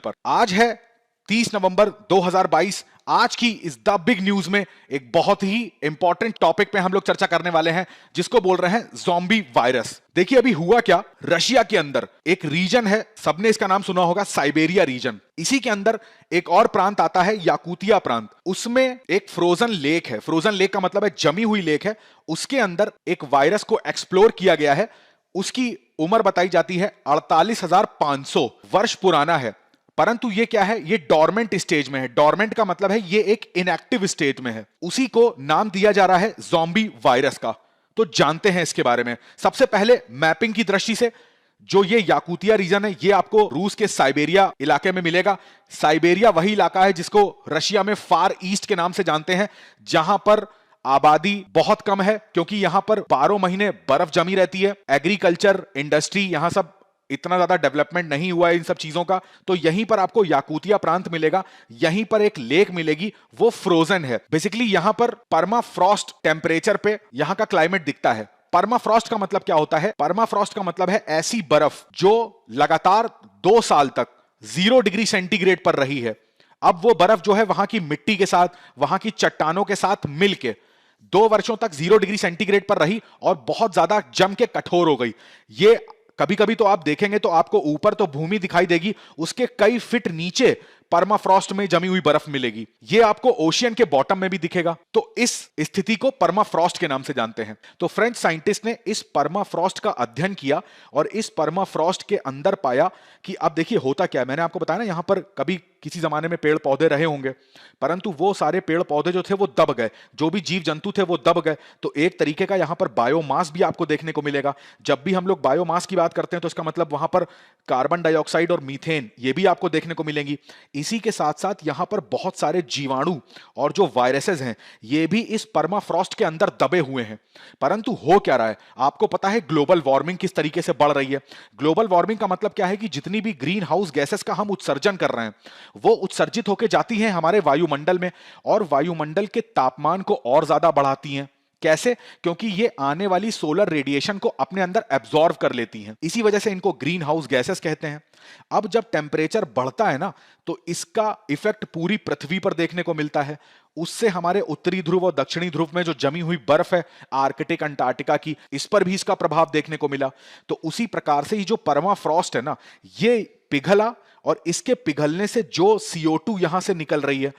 पर। आज है 30 नवंबर 2022। आज की इस द बिग न्यूज में एक बहुत ही इंपॉर्टेंट टॉपिक पे हम लोग चर्चा करने वाले हैं, जिसको बोल रहे हैं ज़ॉम्बी वायरस। देखिए अभी हुआ क्या, रशिया के अंदर एक रीजन है, सबने इसका नाम सुना होगा, साइबेरिया रीजन। इसी के अंदर एक और प्रांत आता है, याकुतिया प्रांत। उसमें एक फ्रोजन लेक है। फ्रोजन लेक का मतलब है जमी हुई लेक है। उसके अंदर एक वायरस को एक्सप्लोर किया गया है। उसकी उम्र बताई जाती है 48,500 वर्ष पुराना है। परंतु ये क्या है, ये डॉर्मेंट स्टेज में है। डॉर्मेंट का मतलब है ये एक इनएक्टिव स्टेट में है। उसी को नाम दिया जा रहा है ज़ॉम्बी वायरस का। तो जानते हैं इसके बारे में। सबसे पहले मैपिंग की दृष्टि से, जो ये याकुतिया रीजन है, ये आपको रूस के साइबेरिया इलाके में मिलेगा। साइबेरिया वही इलाका है जिसको रशिया में फार ईस्ट के नाम से जानते हैं, जहां पर आबादी बहुत कम है, क्योंकि यहां पर 12 महीने बर्फ जमी रहती है। एग्रीकल्चर, इंडस्ट्री, यहां सब इतना ज्यादा डेवलपमेंट नहीं हुआ है इन सब चीजों का। तो यहीं पर आपको याकुतिया प्रांत मिलेगा। यहीं पर एक लेक मिलेगी, वो फ्रोजन है। बेसिकली यहां पर परमाफ्रॉस्ट टेम्परेचर पे यहां का क्लाइमेट दिखता है। परमाफ्रॉस्ट का मतलब क्या होता है? परमाफ्रॉस्ट का मतलब है ऐसी बर्फ जो लगातार 2 साल तक 0 डिग्री सेंटीग्रेड पर रही है। अब वो बर्फ जो है वहां की मिट्टी के साथ, वहां की चट्टानों के साथ मिलके 2 वर्षों तक 0 डिग्री सेंटीग्रेड पर रही और बहुत ज्यादा जम के कठोर हो गई। ये कभी कभी तो आप देखेंगे तो आपको ऊपर तो भूमि दिखाई देगी, उसके कई फीट नीचे परमाफ्रॉस्ट में जमी हुई बर्फ मिलेगी। ये आपको ओशियन के बॉटम में भी दिखेगा। तो इस स्थिति को परमाफ्रॉस्ट के नाम से जानते हैं। तो फ्रेंच साइंटिस्ट ने इस परमाफ्रॉस्ट का अध्ययन किया और इस परमाफ्रॉस्ट के अंदर पाया कि अब देखिए होता क्या है। मैंने आपको बताया ना, यहां पर कभी किसी जमाने में पेड़ पौधे रहे होंगे, परंतु वो सारे पेड़ पौधे जो थे वो दब गए, जो भी जीव जंतु थे वो दब गए। तो एक तरीके का यहां पर बायोमास भी आपको देखने को मिलेगा। जब भी हम लोग बायोमास की बात करते हैं तो इसका मतलब वहां पर कार्बन डाइऑक्साइड और मीथेन ये भी आपको देखने को मिलेंगी। इसी के साथ साथ यहां पर बहुत सारे जीवाणु और जो वायरसेस हैं ये भी इस परमाफ्रॉस्ट के अंदर दबे हुए हैं। परंतु हो क्या रहा है, आपको पता है ग्लोबल वार्मिंग किस तरीके से बढ़ रही है। ग्लोबल वार्मिंग का मतलब क्या है कि जितनी भी ग्रीन हाउस गैसेस का हम उत्सर्जन कर रहे हैं वो उत्सर्जित होकर जाती हैं हमारे वायुमंडल में और वायुमंडल के तापमान को और ज्यादा बढ़ाती हैं। कैसे? क्योंकि ये आने वाली सोलर रेडिएशन को अपने अंदर एब्जॉर्व कर लेती हैं। इसी वजह से इनको ग्रीन हाउस गैसेस कहते हैं। अब जब टेम्परेचर बढ़ता है ना, तो इसका इफेक्ट पूरी पृथ्वी पर देखने को मिलता है। उससे हमारे उत्तरी ध्रुव और दक्षिणी ध्रुव में जो जमी हुई बर्फ है आर्कटिक, अंटार्कटिका की, इस पर भी इसका प्रभाव देखने को मिला। तो उसी प्रकार से ही जो परमाफ्रॉस्ट है ना, ये पिघला और इसके पिघलने से जो CO2 यहां से निकल रही है,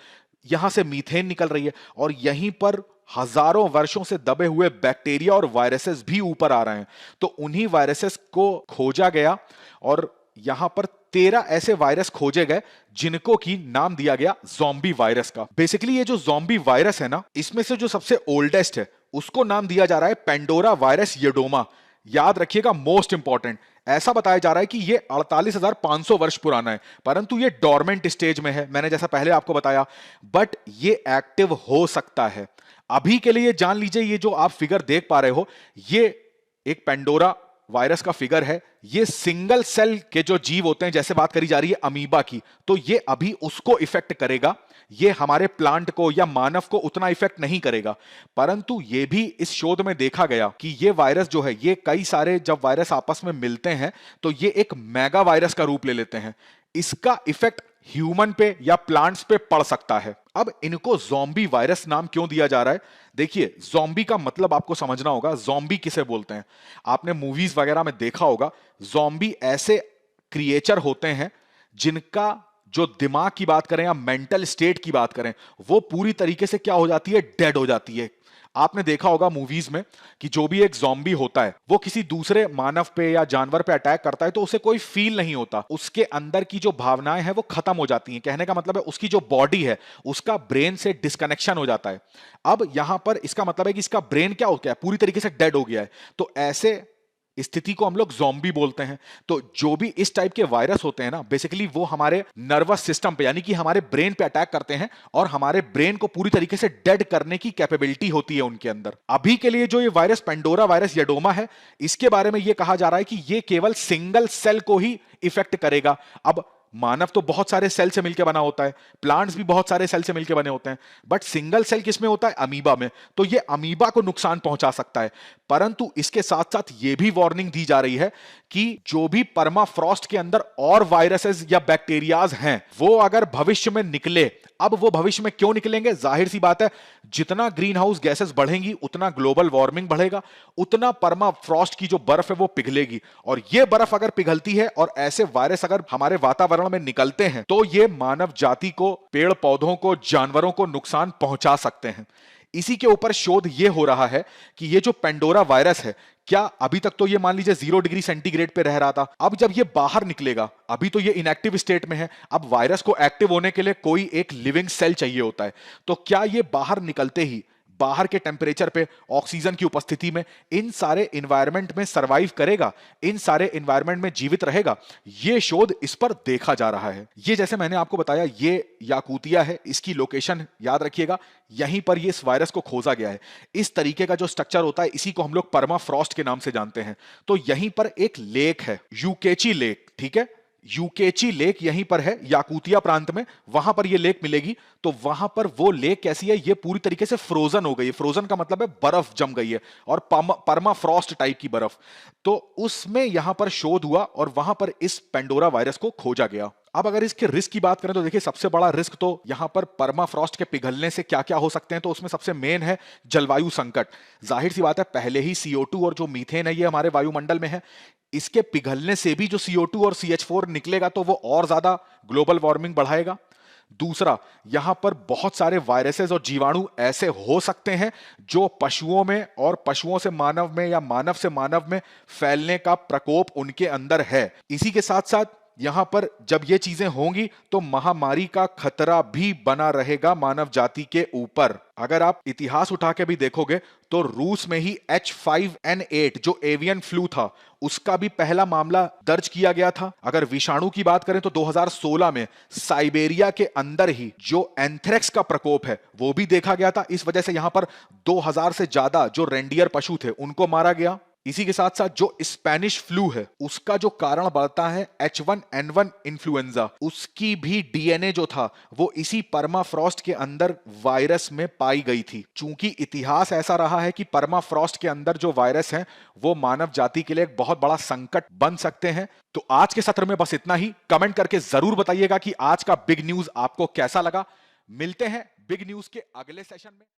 यहां से मीथेन निकल रही है और यहीं पर हजारों वर्षों से दबे हुए बैक्टीरिया और वायरसेस भी ऊपर आ रहे हैं। तो उन्हीं वायरसेस को खोजा गया और यहां पर 13 ऐसे वायरस खोजे गए जिनको की नाम दिया गया ज़ॉम्बी वायरस का। बेसिकली ये जो ज़ॉम्बी वायरस है ना, इसमें से जो सबसे ओल्डेस्ट है उसको नाम दिया जा रहा है पेंडोरा वायरस येडोमा। याद रखिएगा, मोस्ट इंपॉर्टेंट। ऐसा बताया जा रहा है कि ये 48,500 वर्ष पुराना है, परंतु ये डॉर्मेंट स्टेज में है, मैंने जैसा पहले आपको बताया। बट ये एक्टिव हो सकता है। अभी के लिए जान लीजिए, ये जो आप फिगर देख पा रहे हो, ये एक पेंडोरा वायरस का फिगर है। ये सिंगल सेल के जो जीव होते हैं, जैसे बात करी जा रही है अमीबा की, तो ये अभी उसको इफेक्ट करेगा। ये हमारे प्लांट को या मानव को उतना इफेक्ट नहीं करेगा। परंतु ये भी इस शोध में देखा गया कि ये वायरस जो है, ये कई सारे जब वायरस आपस में मिलते हैं तो ये एक मेगा वायरस का रूप ले लेते हैं। इसका इफेक्ट ह्यूमन पे या प्लांट्स पे पड़ सकता है। अब इनको ज़ॉम्बी वायरस नाम क्यों दिया जा रहा है? देखिए, ज़ॉम्बी का मतलब आपको समझना होगा। ज़ॉम्बी किसे बोलते हैं? आपने मूवीज वगैरह में देखा होगा, ज़ॉम्बी ऐसे क्रिएचर होते हैं जिनका जो दिमाग की बात करें या मेंटल स्टेट की बात करें, वो पूरी तरीके से क्या हो जाती है, डेड हो जाती है। आपने देखा होगा मूवीज में कि जो भी एक ज़ॉम्बी होता है वो किसी दूसरे मानव पे या जानवर पे अटैक करता है तो उसे कोई फील नहीं होता। उसके अंदर की जो भावनाएं हैं वो खत्म हो जाती हैं। कहने का मतलब है उसकी जो बॉडी है उसका ब्रेन से डिस्कनेक्शन हो जाता है। अब यहां पर इसका मतलब है कि इसका ब्रेन क्या हो गया है, पूरी तरीके से डेड हो गया है। तो ऐसे स्थिति को हम लोग ज़ॉम्बी बोलते हैं। तो जो भी इस टाइप के वायरस होते हैं ना, बेसिकली वो हमारे नर्वस सिस्टम पे यानी कि हमारे ब्रेन पे अटैक करते हैं और हमारे ब्रेन को पूरी तरीके से डेड करने की कैपेबिलिटी होती है उनके अंदर। अभी के लिए जो ये वायरस पेंडोरा वायरस येडोमा है, इसके बारे में ये कहा जा रहा है कि ये केवल सिंगल सेल को ही इफेक्ट करेगा। अब मानव तो बहुत सारे सेल से मिलकर बना होता है, प्लांट्स भी बहुत सारे सेल से मिलकर बने होते हैं, बट सिंगल सेल किसमें होता है? अमीबा में। तो ये अमीबा को नुकसान पहुंचा सकता है। परंतु इसके साथ साथ ये भी वार्निंग दी जा रही है कि जो भी परमाफ्रॉस्ट के अंदर और वायरसेस या बैक्टीरियाज हैं, वो अगर भविष्य में निकले, अब वो भविष्य में क्यों निकलेंगे? जाहिर सी बात है, जितना ग्रीन हाउस गैसेस बढ़ेंगी उतना ग्लोबल वार्मिंग बढ़ेगा, उतना परमाफ्रॉस्ट की जो बर्फ है वो पिघलेगी, और ये बर्फ अगर पिघलती है और ऐसे वायरस अगर हमारे वातावरण में निकलते हैं तो ये मानव जाति को, पेड़ पौधों को, जानवरों को नुकसान पहुंचा सकते हैं। इसी के ऊपर शोध ये हो रहा है कि ये जो पेंडोरा वायरस है, क्या अभी तक तो ये मान लीजिए 0 डिग्री सेंटीग्रेड पे रह रहा था, अब जब ये बाहर निकलेगा, अभी तो ये इनएक्टिव स्टेट में है, अब वायरस को एक्टिव होने के लिए कोई एक लिविंग सेल चाहिए होता है, तो क्या ये बाहर निकलते ही बाहर के टेम्परेचर पे, ऑक्सीजन की उपस्थिति में इन सारे एनवायरनमेंट में सरवाइव करेगा, इन सारे एनवायरनमेंट में जीवित रहेगा? ये शोध इस पर देखा जा रहा है। ये जैसे मैंने आपको बताया, ये याकूतिया है, इसकी लोकेशन याद रखिएगा, यहीं पर ये इस वायरस को खोजा गया है। इस तरीके का जो स्ट्रक्चर होता है, इसी को हम लोग परमाफ्रॉस्ट के नाम से जानते हैं। तो यहीं पर एक लेक है, यूकेची लेक, ठीक है, यूकेची लेक यहीं पर है याकूतिया प्रांत में, वहां पर ये लेक मिलेगी। तो वहां पर वो लेक कैसी है? ये पूरी तरीके से फ्रोजन हो गई है। फ्रोजन का मतलब है बर्फ जम गई है, और परमाफ्रॉस्ट टाइप की बर्फ। तो उसमें यहां पर शोध हुआ और वहां पर इस पेंडोरा वायरस को खोजा गया। अब अगर इसके रिस्क की बात करें तो देखिए, सबसे बड़ा रिस्क तो यहां पर परमाफ्रॉस्ट के पिघलने से क्या क्या हो सकते हैं, तो उसमें सबसे मेन है जलवायु संकट। जाहिर सी बात है, पहले ही CO2 और जो मीथेन है ये हमारे वायुमंडल में है, इसके पिघलने से भी जो CO2 और CH4 निकलेगा तो वो और ज्यादा ग्लोबल वार्मिंग बढ़ाएगा। दूसरा, यहां पर बहुत सारे वायरसेस और जीवाणु ऐसे हो सकते हैं जो पशुओं में और पशुओं से मानव में या मानव से मानव में फैलने का प्रकोप उनके अंदर है। इसी के साथ साथ यहां पर जब ये चीजें होंगी तो महामारी का खतरा भी बना रहेगा मानव जाति के ऊपर। अगर आप इतिहास उठा के भी देखोगे तो रूस में ही H5N8 जो एवियन फ्लू था, उसका भी पहला मामला दर्ज किया गया था। अगर विषाणु की बात करें तो 2016 में साइबेरिया के अंदर ही जो एंथ्रेक्स का प्रकोप है वो भी देखा गया था। इस वजह से यहां पर 2000 से ज्यादा जो रेंडियर पशु थे उनको मारा गया। इसी के साथ साथ जो स्पेनिश फ्लू है उसका जो कारण बढ़ता है H1N1 इन्फ्लुएंजा, उसकी भी DNA जो था वो इसी परमाफ्रॉस्ट के अंदर वायरस में पाई गई थी। चूंकि इतिहास ऐसा रहा है कि परमाफ्रॉस्ट के अंदर जो वायरस हैं वो मानव जाति के लिए एक बहुत बड़ा संकट बन सकते हैं। तो आज के सत्र में बस इतना ही। कमेंट करके जरूर बताइएगा कि आज का बिग न्यूज आपको कैसा लगा। मिलते हैं बिग न्यूज के अगले सेशन में।